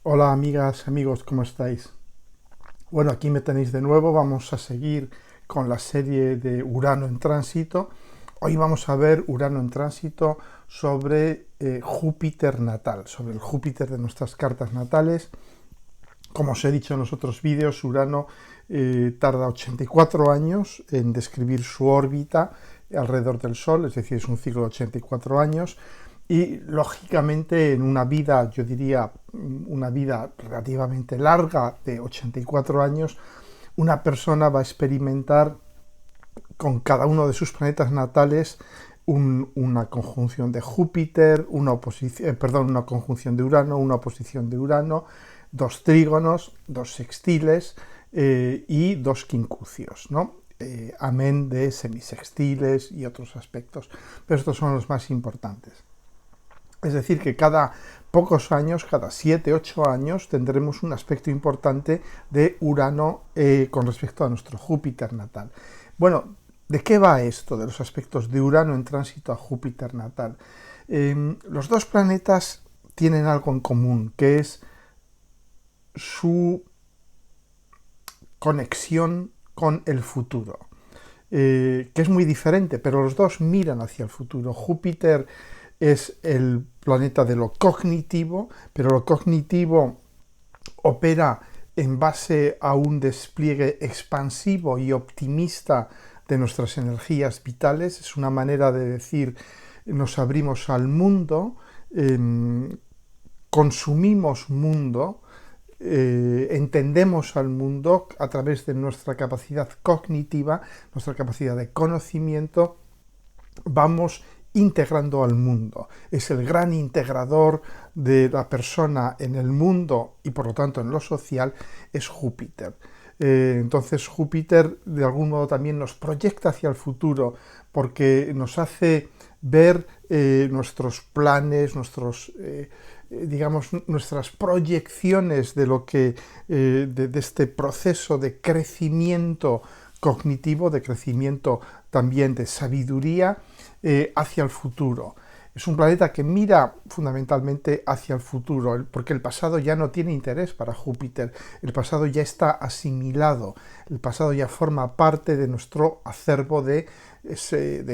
Hola amigas, amigos, ¿cómo estáis? Bueno, aquí me tenéis de nuevo, vamos a seguir con la serie de Urano en tránsito. Hoy vamos a ver Urano en tránsito sobre Júpiter natal, sobre el Júpiter de nuestras cartas natales. Como os he dicho en los otros vídeos, Urano tarda 84 años en describir su órbita alrededor del Sol, es decir, es un ciclo de 84 años, y lógicamente en una vida, yo diría, una vida relativamente larga de 84 años, una persona va a experimentar con cada uno de sus planetas natales una conjunción de Júpiter, una conjunción de Urano, una oposición de Urano, dos trígonos, dos sextiles y dos quincucios, ¿no? Amén de semisextiles y otros aspectos, pero estos son los más importantes. Es decir, que cada pocos años, cada 7, 8 años, tendremos un aspecto importante de Urano con respecto a nuestro Júpiter natal. Bueno, ¿de qué va esto de los aspectos de Urano en tránsito a Júpiter natal? Los dos planetas tienen algo en común, que es su conexión con el futuro, que es muy diferente, pero los dos miran hacia el futuro. Júpiter es el planeta de lo cognitivo, pero lo cognitivo opera en base a un despliegue expansivo y optimista de nuestras energías vitales. Es una manera de decir, nos abrimos al mundo, consumimos mundo, entendemos al mundo a través de nuestra capacidad cognitiva, nuestra capacidad de conocimiento, vamos integrando al mundo. Es el gran integrador de la persona en el mundo y por lo tanto en lo social, es Júpiter. Entonces Júpiter de algún modo también nos proyecta hacia el futuro porque nos hace ver nuestros planes, digamos, nuestras proyecciones de lo que de este proceso de crecimiento cognitivo, de crecimiento también de sabiduría hacia el futuro. Es un planeta que mira fundamentalmente hacia el futuro, porque el pasado ya no tiene interés para Júpiter, el pasado ya está asimilado, el pasado ya forma parte de nuestro acervo de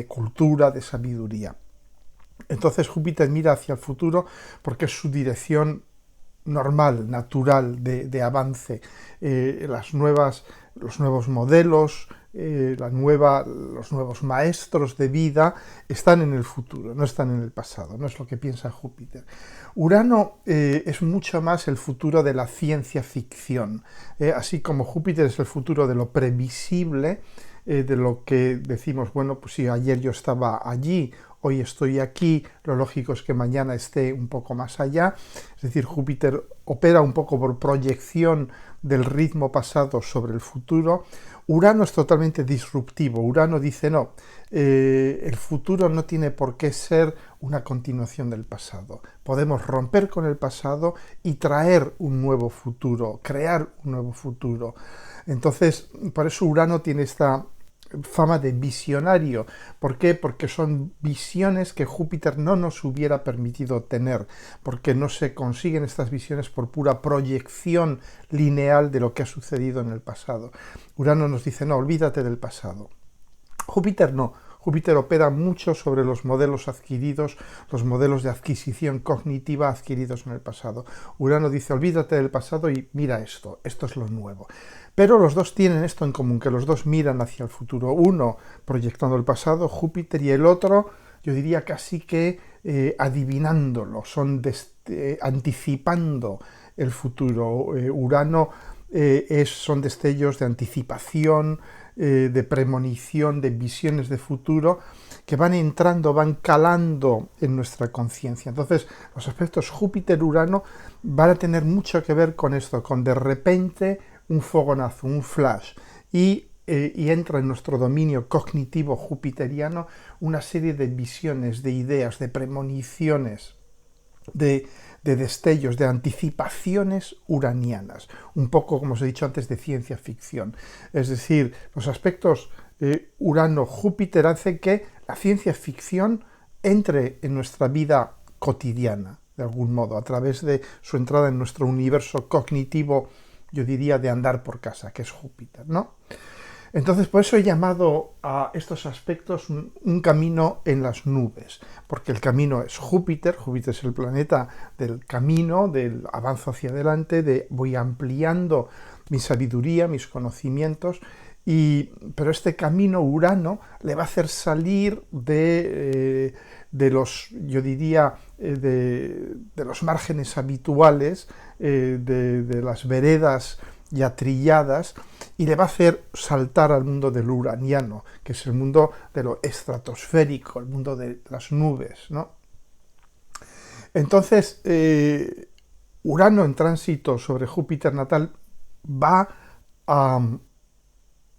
cultura, de sabiduría. Entonces Júpiter mira hacia el futuro porque es su dirección normal, natural de avance. Los nuevos modelos, los nuevos maestros de vida están en el futuro, no están en el pasado, no es lo que piensa Júpiter. Urano es mucho más el futuro de la ciencia ficción, así como Júpiter es el futuro de lo previsible, de lo que decimos, bueno, pues si ayer yo estaba allí, hoy estoy aquí, lo lógico es que mañana esté un poco más allá. Es decir, Júpiter opera un poco por proyección del ritmo pasado sobre el futuro. Urano es totalmente disruptivo. Urano dice, no, el futuro no tiene por qué ser una continuación del pasado. Podemos romper con el pasado y traer un nuevo futuro, crear un nuevo futuro. Entonces, por eso Urano tiene esta fama de visionario. ¿Por qué? Porque son visiones que Júpiter no nos hubiera permitido tener, porque no se consiguen estas visiones por pura proyección lineal de lo que ha sucedido en el pasado. Urano nos dice, no, olvídate del pasado. Júpiter no. Júpiter opera mucho sobre los modelos adquiridos, los modelos de adquisición cognitiva adquiridos en el pasado. Urano dice, olvídate del pasado y mira esto es lo nuevo. Pero los dos tienen esto en común, que los dos miran hacia el futuro. Uno proyectando el pasado, Júpiter, y el otro, yo diría casi que adivinándolo, anticipando el futuro. Urano son destellos de anticipación, de premonición, de visiones de futuro que van entrando, van calando en nuestra conciencia. Entonces, los aspectos Júpiter-Urano van a tener mucho que ver con esto, con de repente un fogonazo, un flash, y entra en nuestro dominio cognitivo jupiteriano una serie de visiones, de ideas, de premoniciones, de destellos, de anticipaciones uranianas, un poco, como os he dicho antes, de ciencia ficción. Es decir, los aspectos Urano-Júpiter hacen que la ciencia ficción entre en nuestra vida cotidiana. de algún modo, a través de su entrada en nuestro universo cognitivo, yo diría, de andar por casa, que es Júpiter, ¿no? Entonces, por eso he llamado a estos aspectos un camino en las nubes, porque el camino es Júpiter. Júpiter es el planeta del camino, del avanzo hacia adelante, de voy ampliando mi sabiduría, mis conocimientos, pero este camino Urano le va a hacer salir de los, yo diría, de los márgenes habituales, de las veredas ya trilladas, y le va a hacer saltar al mundo del uraniano, que es el mundo de lo estratosférico, el mundo de las nubes, ¿no? Entonces, Urano en tránsito sobre Júpiter natal va a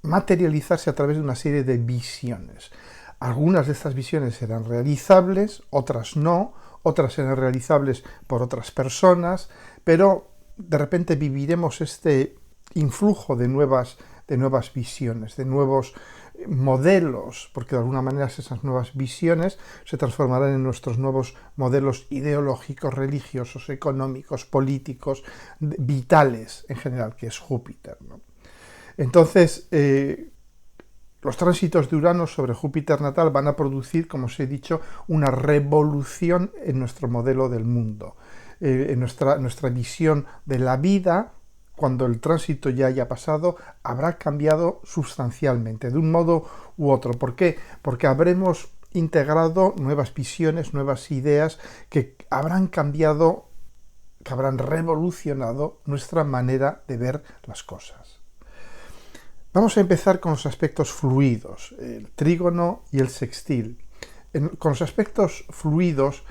materializarse a través de una serie de visiones. Algunas de estas visiones serán realizables, otras no, otras serán realizables por otras personas, pero de repente viviremos este influjo de nuevas visiones, de nuevos modelos, porque de alguna manera esas nuevas visiones se transformarán en nuestros nuevos modelos ideológicos, religiosos, económicos, políticos, vitales en general, que es Júpiter, ¿no? Entonces, los tránsitos de Urano sobre Júpiter natal van a producir, como os he dicho, una revolución en nuestro modelo del mundo, en nuestra visión de la vida. Cuando el tránsito ya haya pasado, habrá cambiado sustancialmente, de un modo u otro. ¿Por qué? Porque habremos integrado nuevas visiones, nuevas ideas que habrán cambiado, que habrán revolucionado nuestra manera de ver las cosas. Vamos a empezar con los aspectos fluidos, el trígono y el sextil. Con los aspectos fluidos,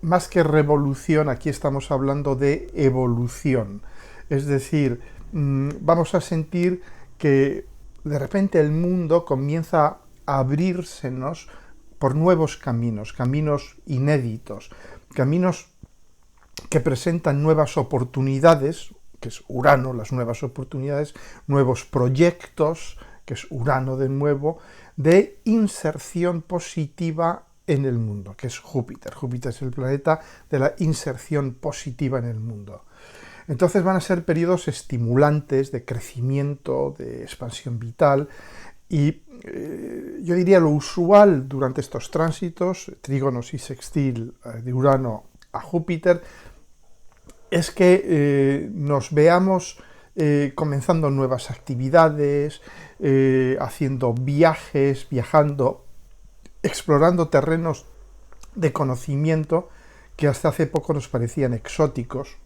más que revolución, aquí estamos hablando de evolución. Es decir, vamos a sentir que de repente el mundo comienza a abrírsenos por nuevos caminos, caminos inéditos, caminos que presentan nuevas oportunidades, que es Urano, las nuevas oportunidades, nuevos proyectos, que es Urano de nuevo, de inserción positiva en el mundo, que es Júpiter. Júpiter es el planeta de la inserción positiva en el mundo. Entonces van a ser periodos estimulantes de crecimiento, de expansión vital, y yo diría lo usual durante estos tránsitos, trígonos y sextil de Urano a Júpiter, es que nos veamos comenzando nuevas actividades, haciendo viajes, viajando, explorando terrenos de conocimiento que hasta hace poco nos parecían exóticos,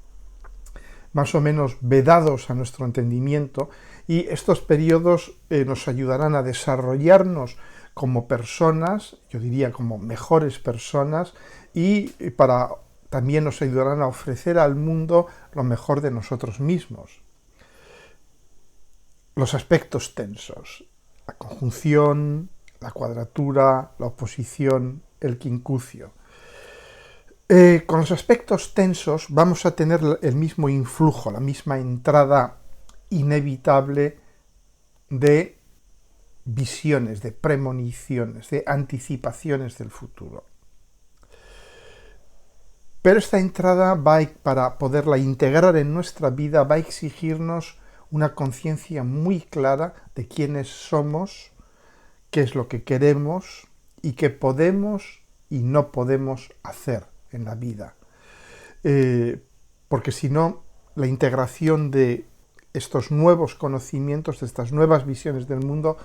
más o menos vedados a nuestro entendimiento, y estos periodos nos ayudarán a desarrollarnos como personas, yo diría como mejores personas, y también nos ayudarán a ofrecer al mundo lo mejor de nosotros mismos. Los aspectos tensos, la conjunción, la cuadratura, la oposición, el quincucio. Con los aspectos tensos vamos a tener el mismo influjo, la misma entrada inevitable de visiones, de premoniciones, de anticipaciones del futuro. Pero esta entrada para poderla integrar en nuestra vida, va a exigirnos una conciencia muy clara de quiénes somos, qué es lo que queremos y qué podemos y no podemos hacer en la vida, porque si no, la integración de estos nuevos conocimientos, de estas nuevas visiones del mundo,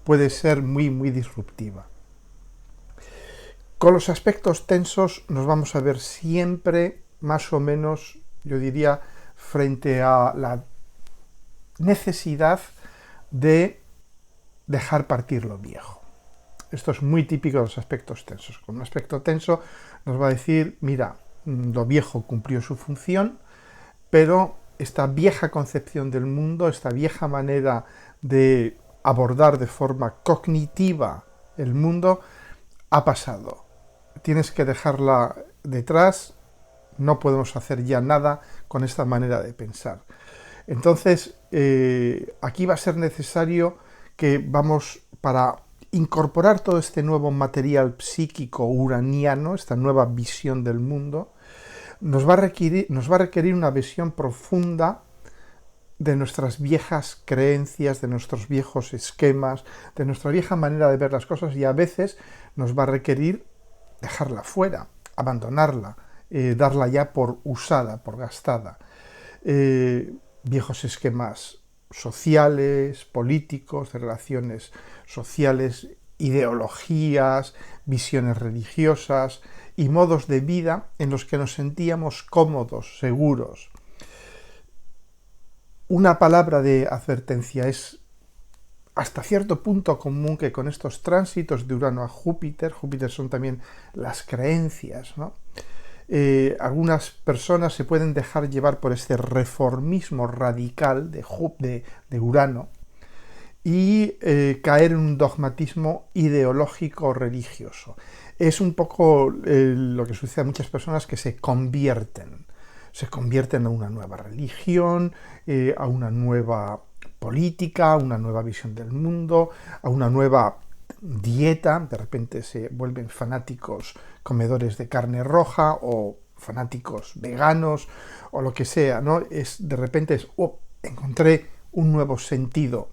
puede ser muy, muy disruptiva. Con los aspectos tensos nos vamos a ver siempre, más o menos, yo diría, frente a la necesidad de dejar partir lo viejo. Esto es muy típico de los aspectos tensos. Con un aspecto tenso nos va a decir, mira, lo viejo cumplió su función, pero esta vieja concepción del mundo, esta vieja manera de abordar de forma cognitiva el mundo, ha pasado. Tienes que dejarla detrás, no podemos hacer ya nada con esta manera de pensar. Entonces, aquí va a ser necesario que para incorporar todo este nuevo material psíquico uraniano, esta nueva visión del mundo, nos va a requerir una visión profunda de nuestras viejas creencias, de nuestros viejos esquemas, de nuestra vieja manera de ver las cosas, y a veces nos va a requerir dejarla fuera, abandonarla, darla ya por usada, por gastada. Viejos esquemas sociales, políticos, de relaciones sociales, ideologías, visiones religiosas y modos de vida en los que nos sentíamos cómodos, seguros. Una palabra de advertencia: es hasta cierto punto común que con estos tránsitos de Urano a Júpiter, Júpiter son también las creencias, ¿no? Algunas personas se pueden dejar llevar por este reformismo radical de Urano y caer en un dogmatismo ideológico religioso. Es un poco lo que sucede a muchas personas, que se convierten a una nueva religión, a una nueva política, a una nueva visión del mundo, a una nueva dieta. De repente se vuelven fanáticos comedores de carne roja o fanáticos veganos o lo que sea, ¿no? De repente encontré un nuevo sentido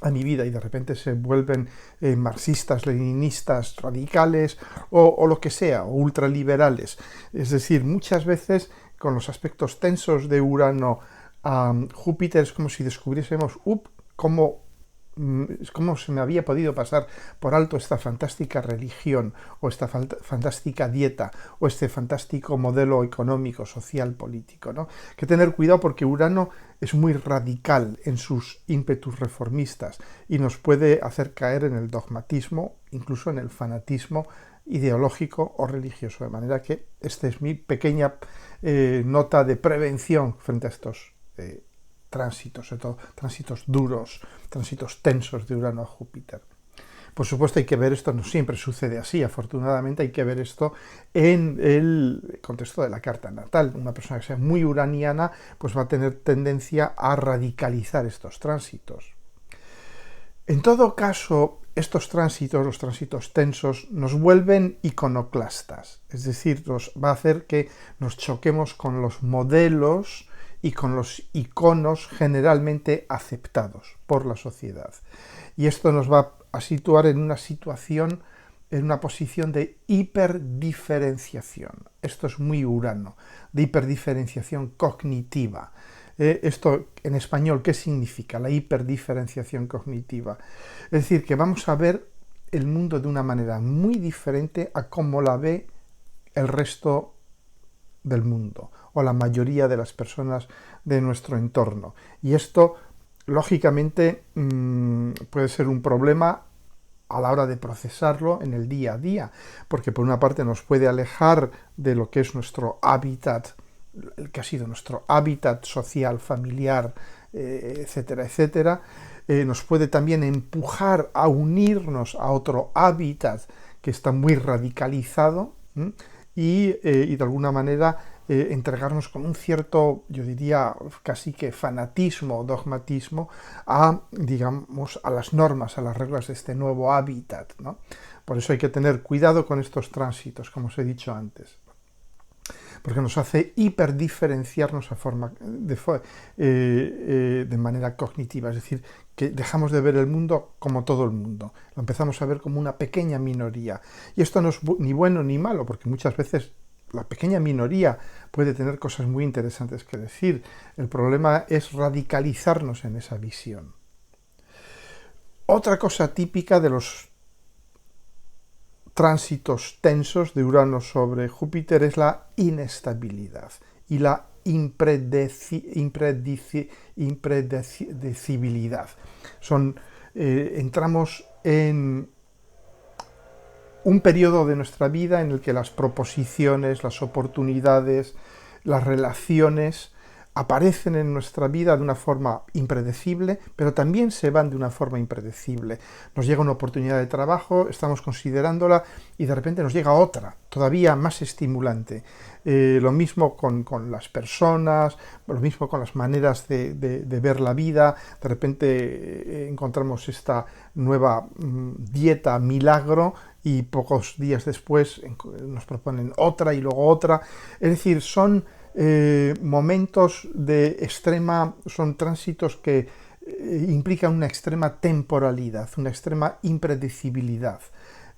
a mi vida, y de repente se vuelven marxistas, leninistas, radicales o lo que sea, o ultraliberales. Es decir, muchas veces con los aspectos tensos de Urano a Júpiter es como si descubriésemos cómo se me había podido pasar por alto esta fantástica religión, o esta fantástica dieta, o este fantástico modelo económico, social, político, ¿no? Hay que tener cuidado, porque Urano es muy radical en sus ímpetus reformistas y nos puede hacer caer en el dogmatismo, incluso en el fanatismo ideológico o religioso. De manera que esta es mi pequeña nota de prevención frente a estos tránsitos, sobre todo tránsitos duros, tránsitos tensos de Urano a Júpiter. Por supuesto, hay que ver esto, no siempre sucede así, afortunadamente hay que ver esto en el contexto de la carta natal. Una persona que sea muy uraniana pues va a tener tendencia a radicalizar estos tránsitos. En todo caso, estos tránsitos, los tránsitos tensos, nos vuelven iconoclastas, es decir, nos va a hacer que nos choquemos con los modelos y con los iconos generalmente aceptados por la sociedad. Y esto nos va a situar en una situación, en una posición de hiperdiferenciación. Esto es muy Urano, de hiperdiferenciación cognitiva. Esto en español, ¿qué significa la hiperdiferenciación cognitiva? Es decir, que vamos a ver el mundo de una manera muy diferente a cómo la ve el resto del mundo, o la mayoría de las personas de nuestro entorno. Y esto, lógicamente, puede ser un problema a la hora de procesarlo en el día a día, porque por una parte nos puede alejar de lo que es nuestro hábitat, el que ha sido nuestro hábitat social, familiar, etcétera, etcétera. Nos puede también empujar a unirnos a otro hábitat que está muy radicalizado, y de alguna manera entregarnos con un cierto, yo diría, casi que fanatismo, dogmatismo, digamos, a las normas, a las reglas de este nuevo hábitat, ¿no? Por eso hay que tener cuidado con estos tránsitos, como os he dicho antes, porque nos hace hiperdiferenciarnos de manera cognitiva, es decir, que dejamos de ver el mundo como todo el mundo, lo empezamos a ver como una pequeña minoría. Y esto no es ni bueno ni malo, porque muchas veces la pequeña minoría puede tener cosas muy interesantes que decir. El problema es radicalizarnos en esa visión. Otra cosa típica de los tránsitos tensos de Urano sobre Júpiter es la inestabilidad y la impredecibilidad. Entramos en un periodo de nuestra vida en el que las proposiciones, las oportunidades, las relaciones aparecen en nuestra vida de una forma impredecible, pero también se van de una forma impredecible. Nos llega una oportunidad de trabajo, estamos considerándola y de repente nos llega otra, todavía más estimulante. Lo mismo con las personas, lo mismo con las maneras de ver la vida. De repente encontramos esta nueva dieta milagro y pocos días después nos proponen otra y luego otra. Es decir, son momentos de extrema, son tránsitos que implican una extrema temporalidad, una extrema impredecibilidad.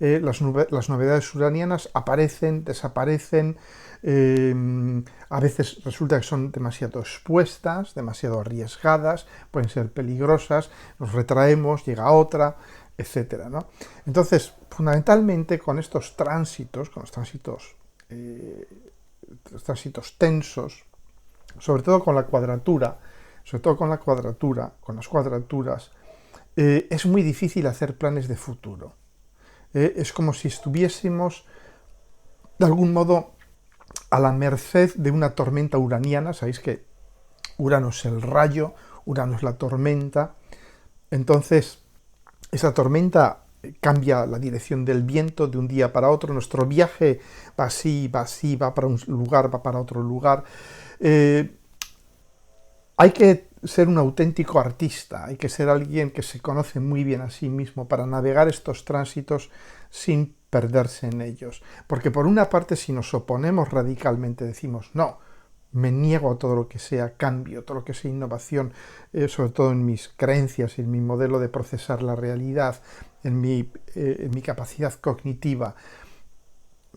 Las novedades uranianas aparecen, desaparecen, a veces resulta que son demasiado expuestas, demasiado arriesgadas, pueden ser peligrosas, nos retraemos, llega otra, etcétera, ¿no? Entonces, fundamentalmente con estos tránsitos, con los tránsitos tensos, sobre todo con la cuadratura, con las cuadraturas, es muy difícil hacer planes de futuro. Es como si estuviésemos, de algún modo, a la merced de una tormenta uraniana. Sabéis que Urano es el rayo, Urano es la tormenta. Entonces, esa tormenta cambia la dirección del viento de un día para otro. Nuestro viaje va así, va para un lugar, va para otro lugar. Hay que ser un auténtico artista, hay que ser alguien que se conoce muy bien a sí mismo para navegar estos tránsitos sin perderse en ellos. Porque por una parte, si nos oponemos radicalmente, decimos, no, me niego a todo lo que sea cambio, todo lo que sea innovación, sobre todo en mis creencias, en mi modelo de procesar la realidad, en mi capacidad cognitiva,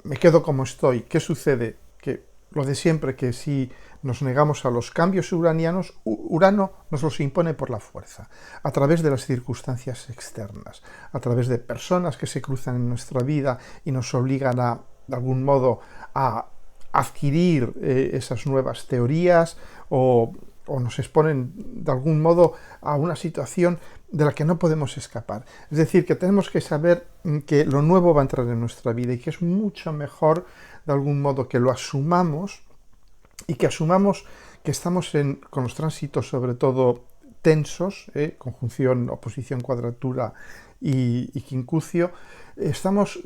me quedo como estoy. ¿Qué sucede? Que lo de siempre, que si nos negamos a los cambios uranianos, Urano nos los impone por la fuerza, a través de las circunstancias externas, a través de personas que se cruzan en nuestra vida y nos obligan de algún modo, a adquirir esas nuevas teorías o nos exponen de algún modo a una situación de la que no podemos escapar. Es decir, que tenemos que saber que lo nuevo va a entrar en nuestra vida y que es mucho mejor, de algún modo, que lo asumamos y que asumamos que estamos con los tránsitos, sobre todo tensos, conjunción, oposición, cuadratura y quincucio, estamos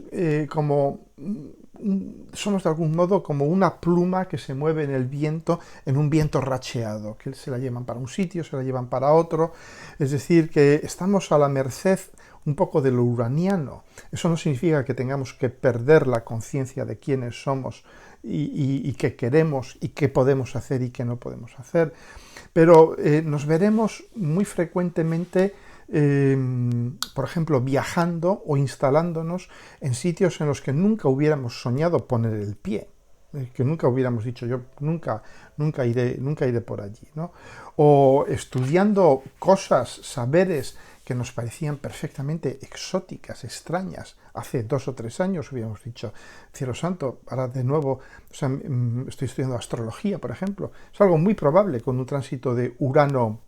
somos de algún modo como una pluma que se mueve en el viento, en un viento racheado, que se la llevan para un sitio, se la llevan para otro. Es decir, que estamos a la merced un poco de lo uraniano. Eso no significa que tengamos que perder la conciencia de quiénes somos y qué queremos y qué podemos hacer y qué no podemos hacer. Pero nos veremos muy frecuentemente, por ejemplo, viajando o instalándonos en sitios en los que nunca hubiéramos soñado poner el pie, que nunca hubiéramos dicho, yo nunca iré por allí, ¿no? O estudiando cosas, saberes que nos parecían perfectamente exóticas, extrañas. Hace 2 o 3 años hubiéramos dicho, cielo santo, ahora de nuevo, estoy estudiando astrología, por ejemplo. Es algo muy probable con un tránsito de Urano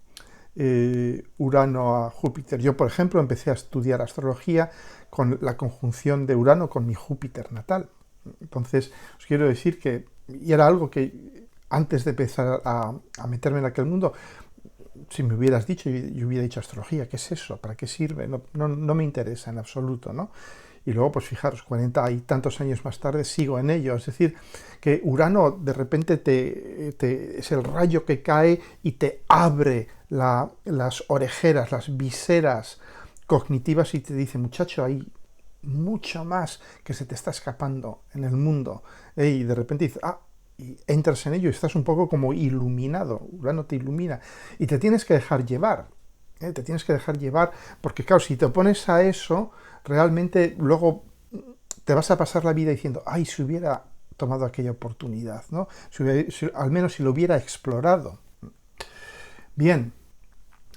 a Júpiter. Yo, por ejemplo, empecé a estudiar astrología con la conjunción de Urano con mi Júpiter natal. Entonces, os quiero decir que, y era algo que antes de empezar a meterme en aquel mundo, si me hubieras dicho, yo hubiera dicho astrología, ¿qué es eso? ¿Para qué sirve? No me interesa en absoluto, ¿no? Y luego, pues fijaros, 40 y tantos años más tarde sigo en ello. Es decir, que Urano de repente es el rayo que cae y te abre las orejeras, las viseras cognitivas y te dice, muchacho, hay mucho más que se te está escapando en el mundo. Y de repente dices, y entras en ello y estás un poco como iluminado. Urano te ilumina y te tienes que dejar llevar. Te tienes que dejar llevar porque, claro, si te opones a eso, realmente luego te vas a pasar la vida diciendo, ay, si hubiera tomado aquella oportunidad, ¿no? Al menos si lo hubiera explorado. Bien,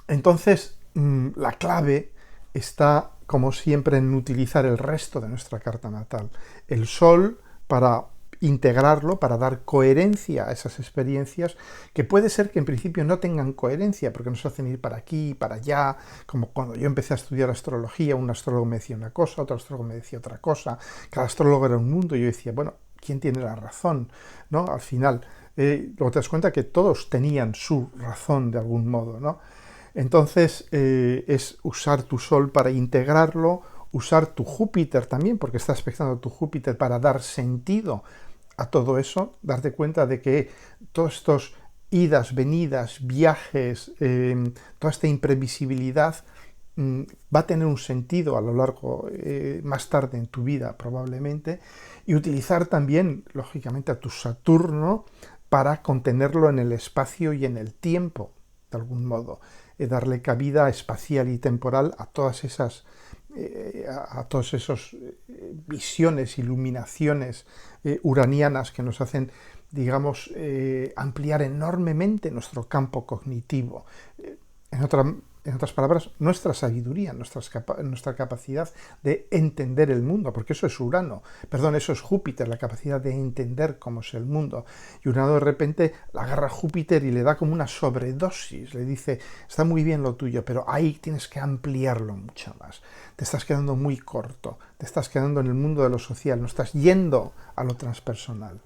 entonces la clave está, como siempre, en utilizar el resto de nuestra carta natal. El Sol para integrarlo, para dar coherencia a esas experiencias, que puede ser que en principio no tengan coherencia, porque nos hacen ir para aquí, para allá, como cuando yo empecé a estudiar astrología, un astrólogo me decía una cosa, otro astrólogo me decía otra cosa, cada astrólogo era un mundo, y yo decía, bueno, ¿quién tiene la razón? ¿No? Al final, Luego te das cuenta que todos tenían su razón de algún modo, ¿no? Entonces es usar tu Sol para integrarlo, usar tu Júpiter también, porque está aspectando tu Júpiter para dar sentido a todo eso, darte cuenta de que todos estos idas, venidas, viajes, toda esta imprevisibilidad va a tener un sentido a lo largo, más tarde en tu vida probablemente, y utilizar también, lógicamente, a tu Saturno para contenerlo en el espacio y en el tiempo, de algún modo, darle cabida espacial y temporal a todas esas visiones, iluminaciones uranianas que nos hacen, digamos, ampliar enormemente nuestro campo cognitivo. En otras palabras, nuestra sabiduría, nuestra capacidad de entender el mundo, porque eso es Urano, perdón, eso es Júpiter, la capacidad de entender cómo es el mundo. Y Urano de repente la agarra a Júpiter y le da como una sobredosis, le dice, está muy bien lo tuyo, pero ahí tienes que ampliarlo mucho más. Te estás quedando muy corto, te estás quedando en el mundo de lo social, no estás yendo a lo transpersonal.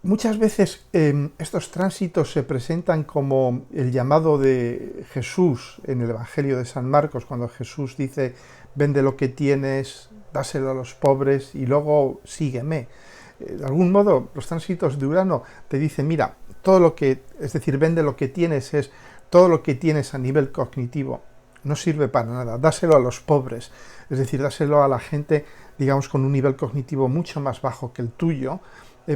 Muchas veces estos tránsitos se presentan como el llamado de Jesús en el Evangelio de San Marcos, cuando Jesús dice, vende lo que tienes, dáselo a los pobres y luego sígueme. De algún modo, los tránsitos de Urano te dicen, mira, todo lo que, es decir, vende lo que tienes, es todo lo que tienes a nivel cognitivo, no sirve para nada, dáselo a los pobres, es decir, dáselo a la gente, digamos, con un nivel cognitivo mucho más bajo que el tuyo,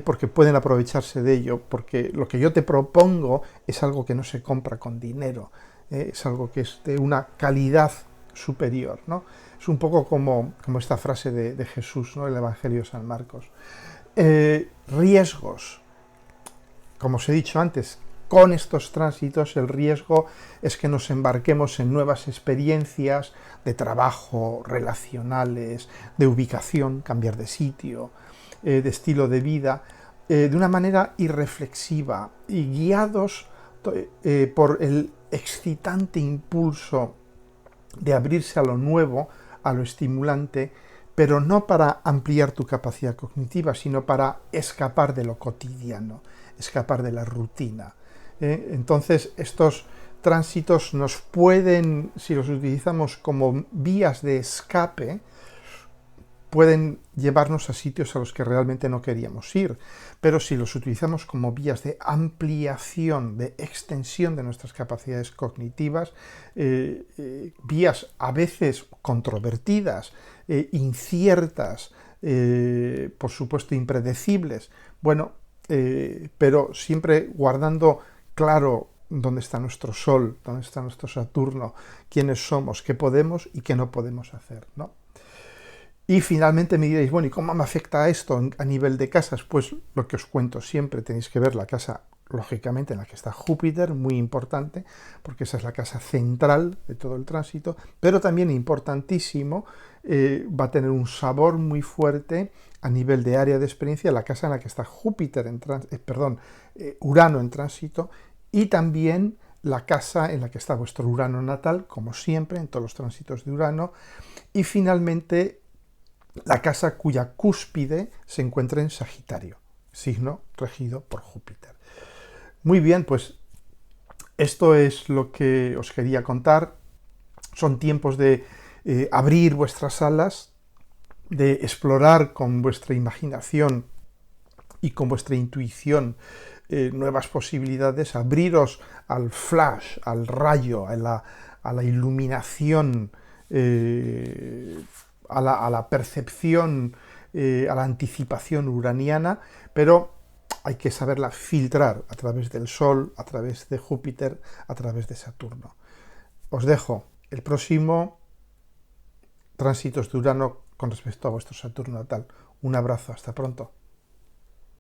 porque pueden aprovecharse de ello, porque lo que yo te propongo es algo que no se compra con dinero, es algo que es de una calidad superior, ¿no? Es un poco como esta frase de Jesús, ¿no? El Evangelio de San Marcos. Riesgos, como os he dicho antes, con estos tránsitos el riesgo es que nos embarquemos en nuevas experiencias de trabajo, relacionales, de ubicación, cambiar de sitio, de estilo de vida, de una manera irreflexiva y guiados por el excitante impulso de abrirse a lo nuevo, a lo estimulante, pero no para ampliar tu capacidad cognitiva, sino para escapar de lo cotidiano, escapar de la rutina. Entonces, estos tránsitos nos pueden, si los utilizamos como vías de escape, pueden llevarnos a sitios a los que realmente no queríamos ir, pero si los utilizamos como vías de ampliación, de extensión de nuestras capacidades cognitivas, vías a veces controvertidas, inciertas, por supuesto impredecibles, bueno, pero siempre guardando claro dónde está nuestro Sol, dónde está nuestro Saturno, quiénes somos, qué podemos y qué no podemos hacer, ¿no? Y finalmente me diréis, bueno, ¿y cómo me afecta esto a nivel de casas? Pues lo que os cuento siempre, tenéis que ver la casa, lógicamente, en la que está Júpiter, muy importante, porque esa es la casa central de todo el tránsito, pero también importantísimo, va a tener un sabor muy fuerte a nivel de área de experiencia, la casa en la que está Urano en tránsito, y también la casa en la que está vuestro Urano natal, como siempre, en todos los tránsitos de Urano, y finalmente la casa cuya cúspide se encuentra en Sagitario, signo regido por Júpiter. Muy bien, pues esto es lo que os quería contar. Son tiempos de abrir vuestras alas, de explorar con vuestra imaginación y con vuestra intuición nuevas posibilidades, abriros al flash, al rayo, a la iluminación, a la percepción, a la anticipación uraniana, pero hay que saberla filtrar a través del Sol, a través de Júpiter, a través de Saturno. Os dejo el próximo tránsitos de Urano con respecto a vuestro Saturno natal. Un abrazo, hasta pronto.